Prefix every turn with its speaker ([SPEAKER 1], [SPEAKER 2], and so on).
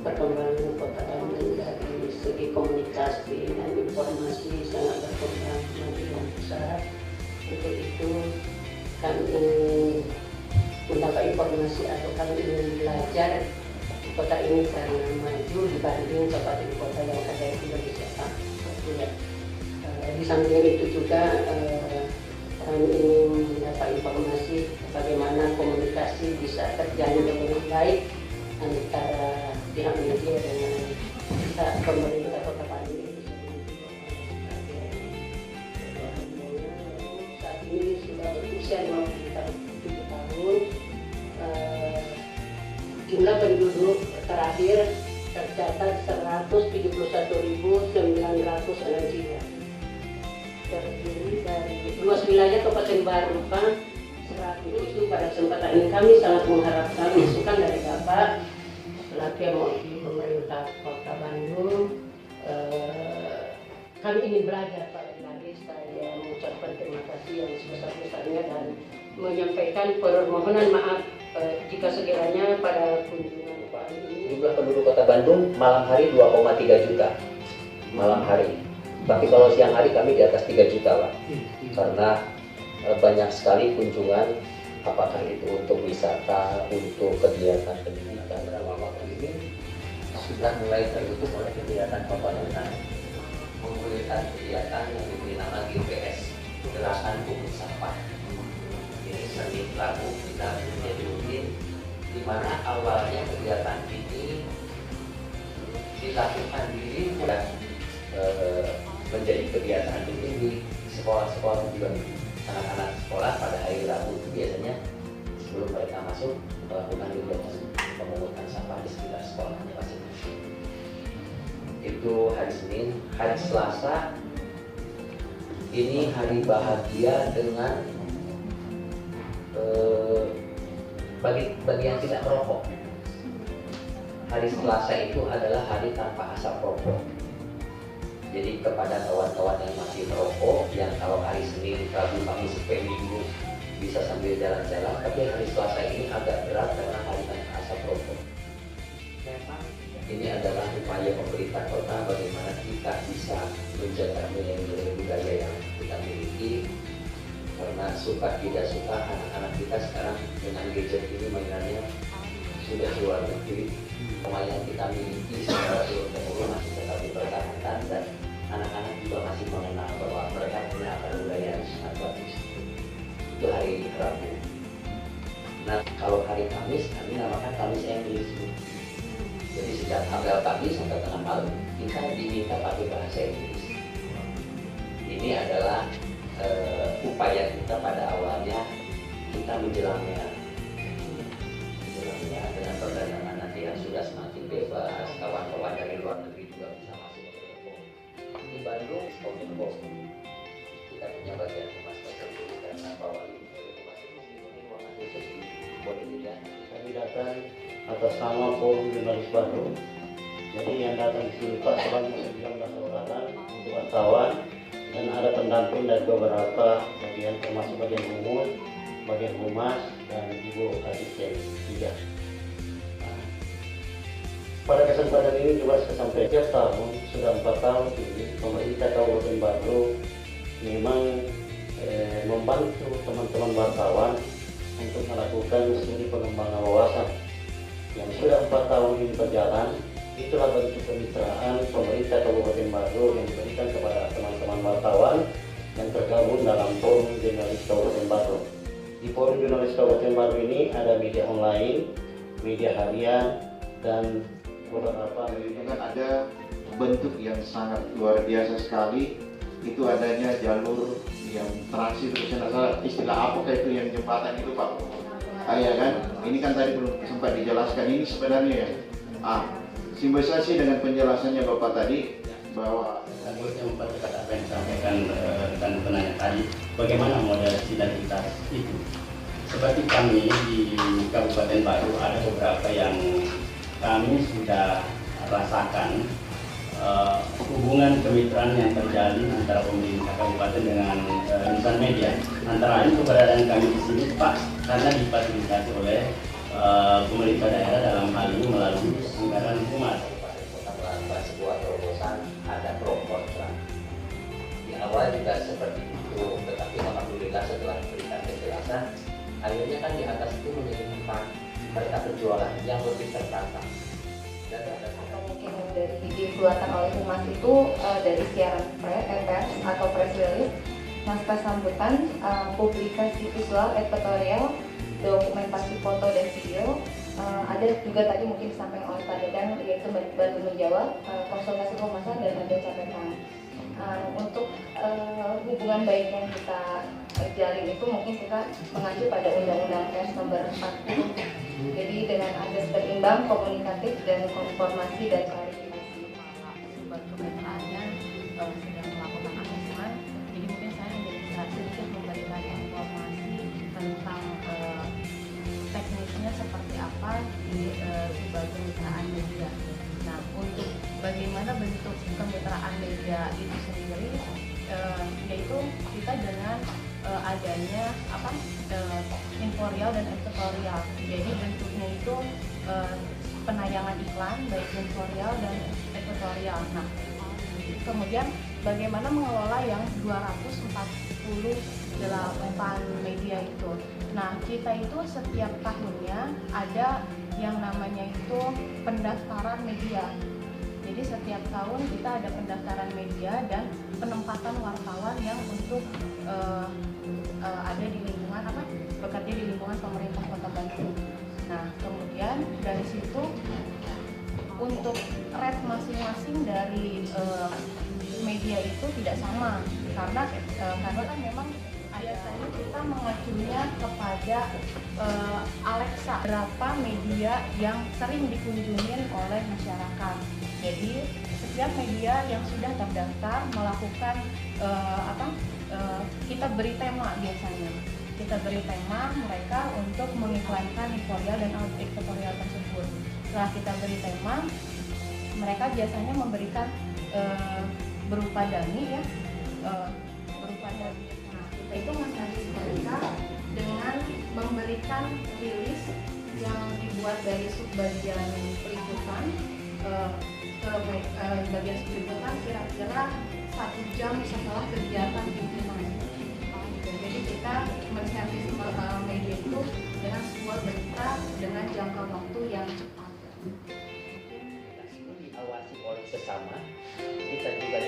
[SPEAKER 1] perkembangan Kota Bandung dari segi komunikasi dan informasi sangat berkembang dengan besar. Untuk itu kami ingin mendapat informasi atau kami ingin belajar kota ini karena maju dibanding kabupaten kota yang ada di Indonesia. Di samping itu juga kami ingin mendapat informasi bagaimana komunikasi bisa terjalin dengan baik antara pihak media dengan pihak pemerintah Kota Bandung. Saat ini sudah berusia 27 tahun. Jumlah penduduk terakhir tercatat 171.906 jiwa. Terdiri dari luas wilayah Kabupaten Baru, Pak. Itu pada kesempatan ini kami sangat mengharapkan masukan dari Bapak selaku yang mewakili pemerintah Kota Bandung. Kami ingin belajar Pak. Lagi saya mengucapkan terima kasih yang sebesar-besarnya dan menyampaikan permohonan maaf jika sekiranya pada kunjungan Pak ini.
[SPEAKER 2] Jumlah penduduk Kota Bandung malam hari 2,3 juta malam hari. Tapi kalau siang hari kami di atas 3 juta, Pak. Karena banyak sekali kunjungan, apakah itu untuk wisata, untuk kegiatan pendidikan. Beberapa waktu ini sudah mulai tertutup oleh kegiatan pembangunan, menggulirkan kegiatan yang diberi nama GPS, Gerakan Pungut Sampah. Ini Senin Rabu kita menjadi rutin, di mana awalnya kegiatan ini dilakukan diri dan menjadi kegiatan ini di sekolah-sekolah juga. Anak-anak sekolah pada hari Rabu itu biasanya sebelum mereka masuk melakukan kegiatan pemungutan sampah di sekitar sekolahnya masing-masing. Itu hari Senin. Hari Selasa ini hari bahagia dengan bagi yang tidak merokok. Hari Selasa itu adalah hari tanpa asap rokok. Jadi kepada kawan-kawan yang masih merokok, yang kalau hari Senin, Rabu, Kamis, sampai Minggu bisa sambil jalan-jalan, tapi hari Selasa ini agak berat karena hari tanpa asap rokok. Memang ini adalah upaya pemerintah kota bagaimana kita bisa menjaga nilai-nilai budaya yang kita miliki. Karena suka tidak suka anak-anak kita sekarang dengan gadget ini mainannya sudah luar negeri. Pemain yang kita miliki secara turun-temurun masih tetap dipertahankan dan anak-anak juga masih mengenal bahwa mereka punya akar budaya yang sangat bagus. Itu hari Rabu. Nah, kalau hari Kamis kami namakan Kamis English. Jadi sejak tanggal Kamis sampai tengah malam kita diminta pakai bahasa Inggris. Ini adalah upaya kita pada awalnya kita menjelangnya dengan perdagangan nanti yang sudah semakin bebas, kawan-kawan dari luar negeri juga bisa masuk ke Kominfo. Di Bandung, Kominfo kita punya bagian humas tersebut karena bahwa ini ruangan khusus boleh dilihat.
[SPEAKER 3] Kami datang atas nama Forum Jurnalis Bandung. Jadi yang datang di sini Pak sebanyak 19 orang untuk wartawan dan ada pendamping dari beberapa bagian termasuk bagian umum, bagian humas dan Ibu Asisten 3. Pada kesempatan ini juga saya sampaikan setiap tahun sudah 4 tahun ini pemerintah Kabupaten Bandung memang membantu teman-teman wartawan untuk melakukan studi pengembangan wawasan yang sudah 4 tahun ini berjalan. Itulah bentuk kemitraan pemerintah Kabupaten Bandung yang diberikan kepada teman-teman wartawan yang tergabung dalam Forum Jurnalis Kabupaten Bandung. Di Forum Jurnalis Kabupaten Bandung ini ada media online, media harian, dan beberapa
[SPEAKER 4] ini kan ada bentuk yang sangat luar biasa sekali. Itu adanya jalur yang transit, istilah apakah itu yang jembatan itu Pak? Ya kan, ini kan tadi belum sempat dijelaskan ini sebenarnya ya. Simbolisasi dengan penjelasannya Bapak tadi bahwa
[SPEAKER 3] saya mempertegas apa yang disampaikan dan penanya tadi, bagaimana model sinergitas itu. Seperti kami di Kabupaten Baru ada beberapa yang kami sudah rasakan hubungan kemitraan yang terjalin antara pemerintah kabupaten dengan insan media. Antara lain keberadaan kami di sini Pak karena difasilitasi oleh pemerintah daerah dalam hal ini melalui anggaran humas
[SPEAKER 2] juga seperti itu, tetapi alhamdulillah setelah memberikan penjelasan, akhirnya kan di atas itu menjadi tempat mereka berjualan yang lebih tertata. Dan
[SPEAKER 5] atau mungkin yang dari dikeluarkan oleh Humas itu dari siaran pers atau press release, naskah sambutan, publikasi visual, editorial, dokumentasi foto dan video. Ada juga tadi mungkin disampaikan oleh Pak Dadang, yaitu bantu menjawab, konsultasi pemasaran dan ada catatan. Untuk hubungan baik yang kita jalin itu mungkin kita mengacu pada Undang-Undang Pers Nomor 40. Jadi dengan azas berimbang, komunikatif dan konformasi dan klarifikasi.
[SPEAKER 6] Sobat kemitraannya sedang melakukan asesmen, jadi mungkin saya hanya bisa sedikit memberikan informasi tentang teknisnya seperti apa di sebuah kemitraan media. Nah, untuk bagaimana bentuk kemitraan media itu sendiri, yaitu kita dengan adanya inforial dan editorial. Jadi bentuknya itu penayangan iklan baik inforial dan editorial. Nah, kemudian bagaimana mengelola yang 248 media itu. Nah, kita itu setiap tahunnya ada yang namanya itu pendaftaran media. Jadi setiap tahun kita ada pendaftaran media dan penempatan wartawan yang untuk ada di lingkungan bekerja di lingkungan pemerintah Kota Bandung. Nah, kemudian dari situ untuk rate masing-masing dari media itu tidak sama karena kan memang biasanya kita mengacunya kepada Alexa, berapa media yang sering dikunjungin oleh masyarakat. Jadi setiap media yang sudah terdaftar melakukan kita beri tema biasanya. Kita beri tema mereka untuk mengiklankan inforial dan editorial tersebut. Setelah kita beri tema, mereka biasanya memberikan berupa dummy ya, berupa dummy. Nah, kita itu mengasis mereka dengan memberikan rilis yang dibuat dari subbagian peliputan ke bagian peliputan kira-kira 1 jam setelah kegiatan pimpinan. Jadi kita menservis media itu dengan sebuah berita dengan jangka waktu yang cepat.
[SPEAKER 2] diawasi oleh sesama, kita juga